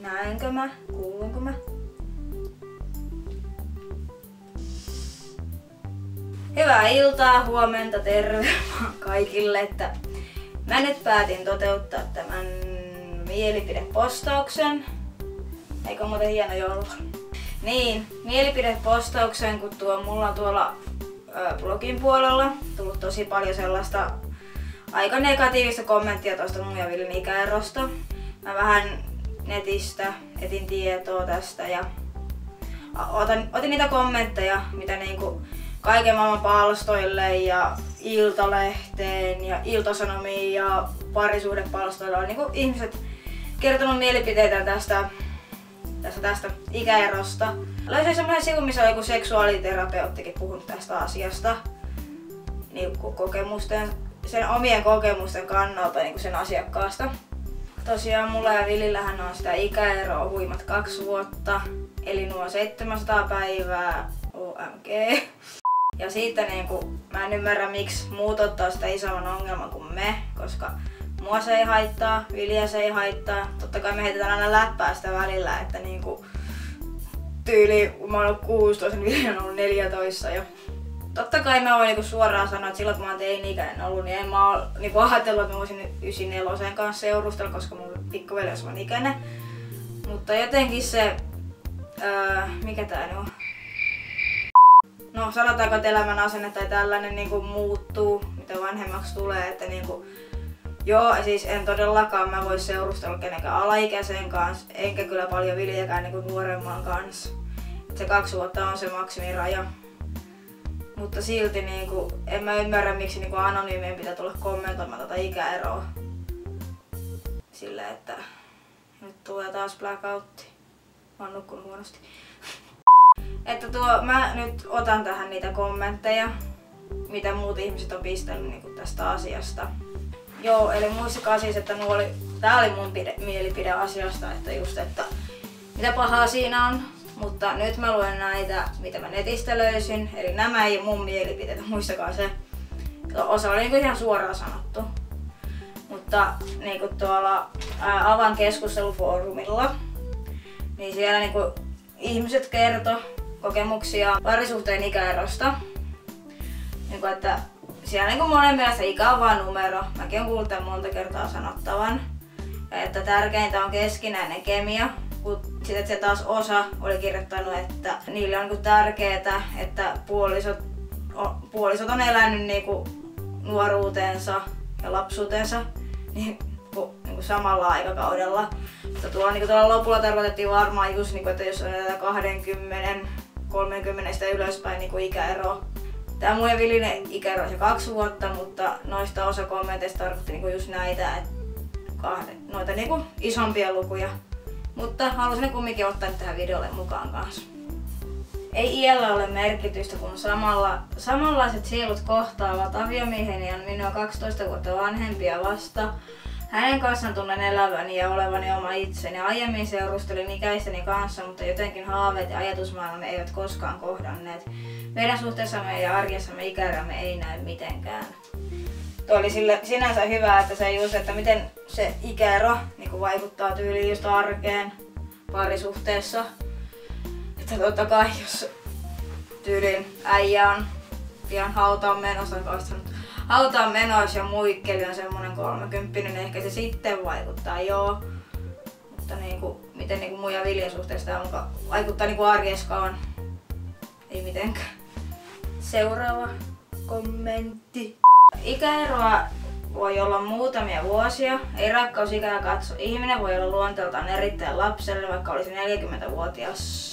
Näenkö mä? Kuulunko mä? Hyvää iltaa, huomenta, terve kaikille, että mä nyt päätin toteuttaa tämän mielipidepostauksen. Eikö muuten hieno joulu? Niin, mielipidepostauksen, kun mulla on tuolla blogin puolella tullut tosi paljon sellaista aika negatiivista kommenttia tuosta mun ja Villin ikäerosta. Mä vähän netistä etin tietoa tästä ja otin niitä kommentteja, mitä niinku kaiken maailman palstoille ja Iltalehteen ja Iltasanomiin ja parisuhdepalstoilla on niinku ihmiset kertonut mielipiteitä tästä ikäerosta. Löysin semmoinen sivu, missä on joku seksuaaliterapeuttikin puhunut tästä asiasta niin sen omien kokemusten kannalta niin sen asiakkaasta. Tosiaan mulla ja Villillähän on sitä ikäeroa huimat 2 vuotta, eli nuo 700 päivää OMG. Ja siitä mä en ymmärrä, miksi muut ottaa sitä isomman ongelman kuin me, koska mua se ei haittaa, Vilja se ei haittaa. Totta kai me heitetään aina läppää sitä välillä, että tyyli kun mä oon ollut 16, niin Vilja on ollut 14 jo. Totta kai mä voin suoraan sanoa, että silloin kun mä oon teini-ikäinen ollut, niin en mä oo ajatellut, että mä voisin 94 kanssa seurustella, koska mun pikkuveli on saman ikäinen. Mutta jotenkin se, mikä tää nyt on? No sanotaanko, että elämän asenne tai tällainen muuttuu, mitä vanhemmaksi tulee, että joo, siis en todellakaan mä vois seurustella kenenkään alaikäisen kanssa, enkä kyllä paljon Viljäkään nuoremman kanssa. Se 2 vuotta on se maksimiraja. Mutta silti en mä ymmärrä, miksi anonyymien pitää tulla kommentoimaan tätä ikäeroa. Sillä että nyt tulee taas blackoutti. Mä oon nukkunut huonosti. Että mä nyt otan tähän niitä kommentteja, mitä muut ihmiset on pistänyt tästä asiasta. Joo, eli muistakaa siis, että tää oli mun mielipide asiasta, että just, että mitä pahaa siinä on. Mutta nyt mä luen näitä, mitä mä netistä löysin, eli nämä ei ole mun mielipiteitä, muistakaa se. Osa oli ihan suoraan sanottu. Mutta tuolla Avan keskustelufoorumilla, niin siellä ihmiset kertoi kokemuksia parisuhteen ikäerosta. Että siellä monen mielestä ikä on vaan numero. Mäkin olen kuullut tämän monta kertaa sanottavan. Ja että tärkeintä on keskinäinen kemia. Sitten se taas osa oli kirjoittanut, että niille on tärkeää, että puolisot on elänyt nuoruutensa ja lapsuutensa samalla aikakaudella. Mutta tuolla lopulla tarkoitettiin varmaan just, että jos on 20-30 ylöspäin ikäero. Tämä mun ja Villin ikäero on se 2 vuotta, mutta noista osa kommenteista tarkoitti just näitä, noita isompia lukuja. Mutta halusin ne kumminkin ottaa tähän videolle mukaan kanssa. Ei iällä ole merkitystä, kun samanlaiset sielut kohtaavat. Aviomieheni on minua 12 vuotta vanhempia vasta. Hänen kanssaan tunnen eläväni ja olevani oma itseni. Aiemmin seurustelin ikäisteni kanssa, mutta jotenkin haaveet ja ajatusmaailmamme eivät koskaan kohdanneet. Meidän suhteessamme ja arjessamme ikäerämme ei näy mitenkään. Tuo oli sinänsä hyvä, että se just, että miten se ikäero vaikuttaa tyyliin just arkeen parisuhteessa. Että totta kai jos tyyliin äijä on pian hautaan menossa ja muikkeli on semmonen 30, niin ehkä se sitten vaikuttaa, joo. Mutta miten mun ja Viljan suhteessa tämä vaikuttaa arjeskaan, ei mitenkään. Seuraava kommentti. Ikäeroa voi olla muutamia vuosia, ei rakkausikää katso. Ihminen voi olla luonteeltaan erittäin lapsellinen, vaikka olisi 40-vuotias.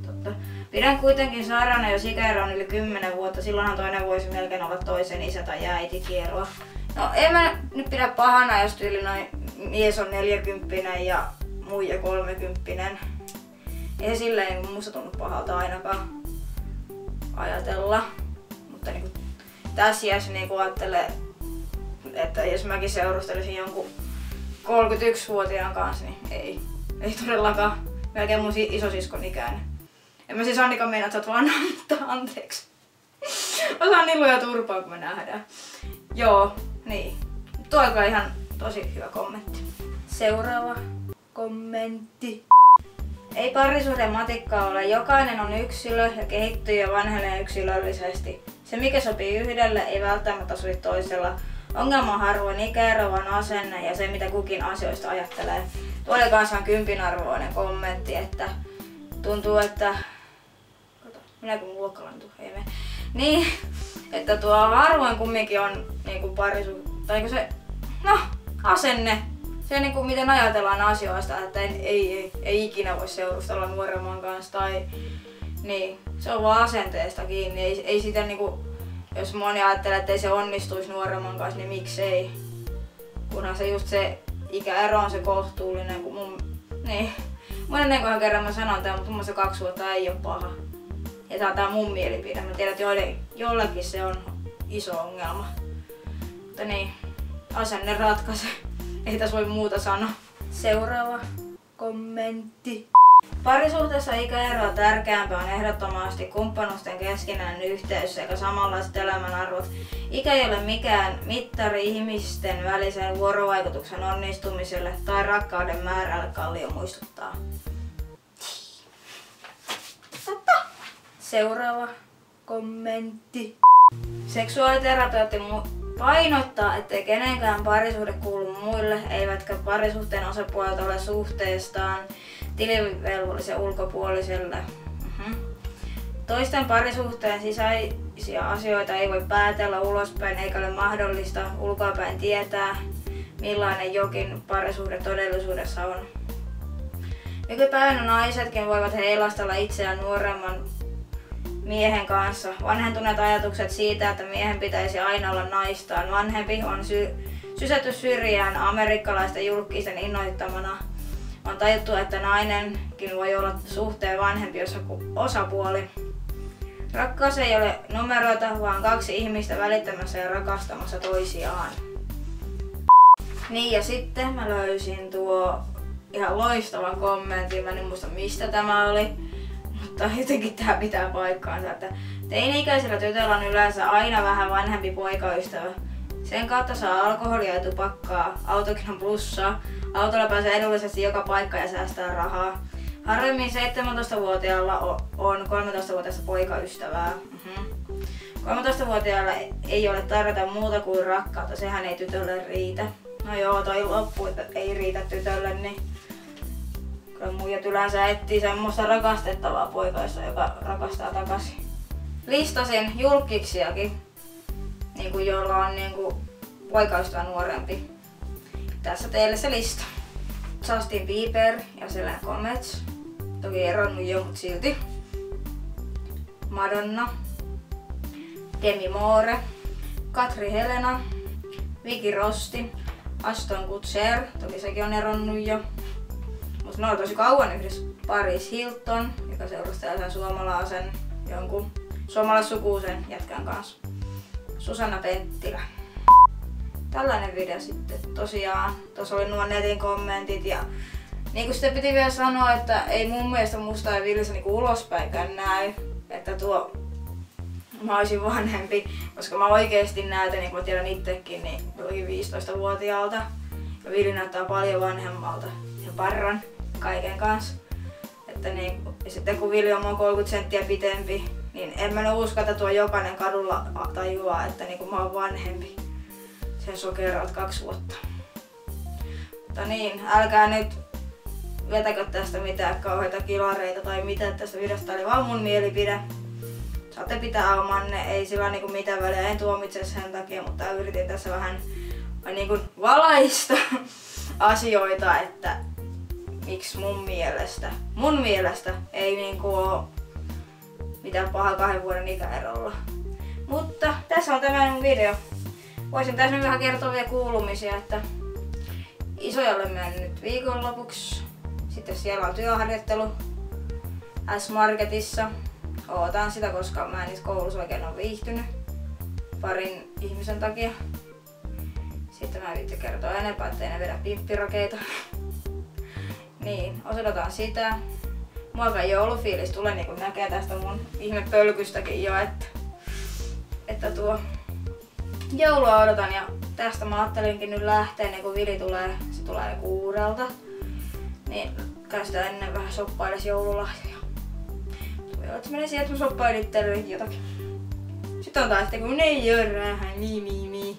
Totta. Pidän kuitenkin sairaana, jos ikäero on yli 10 vuotta, silloinhan toinen voisi melkein olla toisen isä tai äitikierroa. No en mä nyt pidä pahana, jos tyyli noin mies on 40 ja muija 30. Ei se silleen musta tunnu pahalta ainakaan ajatella. Mutta tässä iässä ajattelee, että jos mäkin seurustelisin jonkun 31-vuotiaan kanssa, niin ei todellakaan. Melkein mun isosiskon ikäinen. En mä siis Annika meinaa, että sä oot vanha, mutta anteeksi. Osaan niluja ja turpaa, kun me nähdään. Joo, niin. Tuo on ihan tosi hyvä kommentti. Seuraava. kommentti. Ei parisuhde matikkaa ole, jokainen on yksilö ja kehittyy ja vanhenee yksilöllisesti. Se mikä sopii yhdelle ei välttämättä sovi toisella. Ongelma on harvoin ikäero, vaan asenne ja se mitä kukin asioista ajattelee. Tuo oli kanssa 10 arvoinen kommentti, että tuntuu, että... Minäkö mun luokkalainen ei mene. Niin, että tuo harvoin kumminkin on niinku parisuhde, tai niinku se, no, asenne. Se niinku miten ajatellaan asioista, että ei ikinä voi seurustella nuoremman kanssa tai niin, se on vaan asenteesta kiinni. Ei sitä niinku, jos moni ajattelee, että ei se onnistuisi nuoremman kanssa, niin miksei. Kunhan se just se ikäero on se kohtuullinen, kun niin. Monenkohan kerran mä sanon tämän, mutta mun mielestä 2 vuotta ei ole paha. Ja tää on tää mun mielipide. Mä tiedän, että jollakin se on iso ongelma. Mutta niin, asenne ratkaisee. Ei tässä voi muuta sanoa. Seuraava kommentti. Parisuhteessa ikäeroa tärkeämpää on ehdottomasti kumppanusten keskinäinen yhteys sekä samanlaiset elämänarvot. Ikä ei ole mikään mittari ihmisten välisen vuorovaikutuksen onnistumiselle tai rakkauden määrälle, Kallio muistuttaa. Seuraava kommentti. Seksuaaliterapeutti painottaa, ettei kenenkään parisuhde kuulu muille, eivätkä parisuhteen osapuolet ole suhteestaan tilivelvollisen ulkopuoliselle. Toisten parisuhteen sisäisiä asioita ei voi päätellä ulospäin, eikä ole mahdollista ulkoapäin tietää, millainen jokin parisuhde todellisuudessa on. Nykypäivänä naisetkin voivat heilastella itseään nuoremman miehen kanssa. Vanhentuneet ajatukset siitä, että miehen pitäisi aina olla naistaan vanhempi, on sysätty syrjään amerikkalaisten julkisten innoittamana. On tajuttu, että nainenkin voi olla suhteen vanhempi osapuoli. Rakkaus ei ole numeroita, vaan 2 ihmistä välittämässä ja rakastamassa toisiaan. Niin ja sitten mä löysin tuo ihan loistavan kommentin, mä en muista mistä tämä oli. Mutta jotenkin tää pitää paikkaansa, että teini-ikäisellä tytöllä on yleensä aina vähän vanhempi poikaystävä. Sen kautta saa alkoholia ja tupakkaa, autokin on plussaa, autolla pääsee edullisesti joka paikka ja säästää rahaa. Harvemmin 17-vuotiaalla on 13-vuotiaista poikaystävää. 13-vuotiaalla ei ole tarjota muuta kuin rakkautta, sehän ei tytölle riitä. No joo, toi loppu, että ei riitä tytölle, niin kyllä muijat yleensä etsii semmoista rakastettavaa poikaista, joka rakastaa takaisin. Listasin julkiksiakin, jolla on poikaystävä nuorempi. Tässä teille se lista. Justin Bieber ja Selena Gomez. Toki eronnut jo, mutta silti. Madonna. Demi Moore. Katri Helena. Vicky Rosti. Ashton Kutcher. Toki sekin on eronnut jo. Mutta ne on tosi kauan yhdessä. Paris Hilton, joka seurustaa sen jonkun suomalaissukuisen jätkän kanssa. Susanna Penttilä. Tällainen video sitten tosiaan. Tuossa oli nuo netin kommentit ja niin sitten piti vielä sanoa, että ei mun mielestä musta ja Vilsa ulospäinkään näy, että mä olisin vanhempi, koska mä oikeesti näytän, niin kuin mä tiedän itsekin, niin jollakin 15-vuotiaalta. Ja Vili näyttää paljon vanhemmalta ja parran kaiken kanssa. Että ja sitten kun Vili on mua 30 senttiä pitempi, niin en mä usko, että tuo jokainen kadulla tajuaa, että mä oon vanhempi. Sen sokeraat 2 vuotta. Mutta niin, älkää nyt vetäkö tästä mitään kauheita kilareita tai mitä tästä videosta, oli vaan mun mielipide. Saatte pitää omanne, ei sillä mitään väliä, en tuomitse sen takia, mutta yritin tässä vähän valaista asioita, että miksi mun mielestä ei oo mitään pahaa 2 vuoden ikäerolla. Mutta tässä on tämä mun video. Voisin tässä nyt vähän kertoa vielä kuulumisia, että isojalle menen nyt viikonlopuksi. Sitten siellä on työharjoittelu S-Marketissa. Ootan sitä, koska mä en niissä koulussa oikein ole viihtynyt parin ihmisen takia. Sitten mä en viitti kertoa enempää, ettei ne vedä pimppirakeita. Niin, osoitetaan sitä. Mulla joulufiilis tulee, niin kuin näkee tästä mun ihmepölkystäkin jo, että tuo joulua odotan ja tästä mä ajattelinkin nyt lähteä, niin kun Vili tulee, se tulee 6. Niin kai sitä ennen vähän shoppailes joululahjoja. Voi olla, että menee siihen, että mä shoppailin itsellekin jotakin. Sitten on taas, että kun ne ei oo rahaa, niin.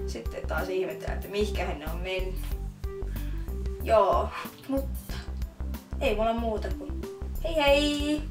Sitten taas ihmetellään, että mihinkähän ne on mennyt. Joo, mutta ei mulla muuta kuin hei hei!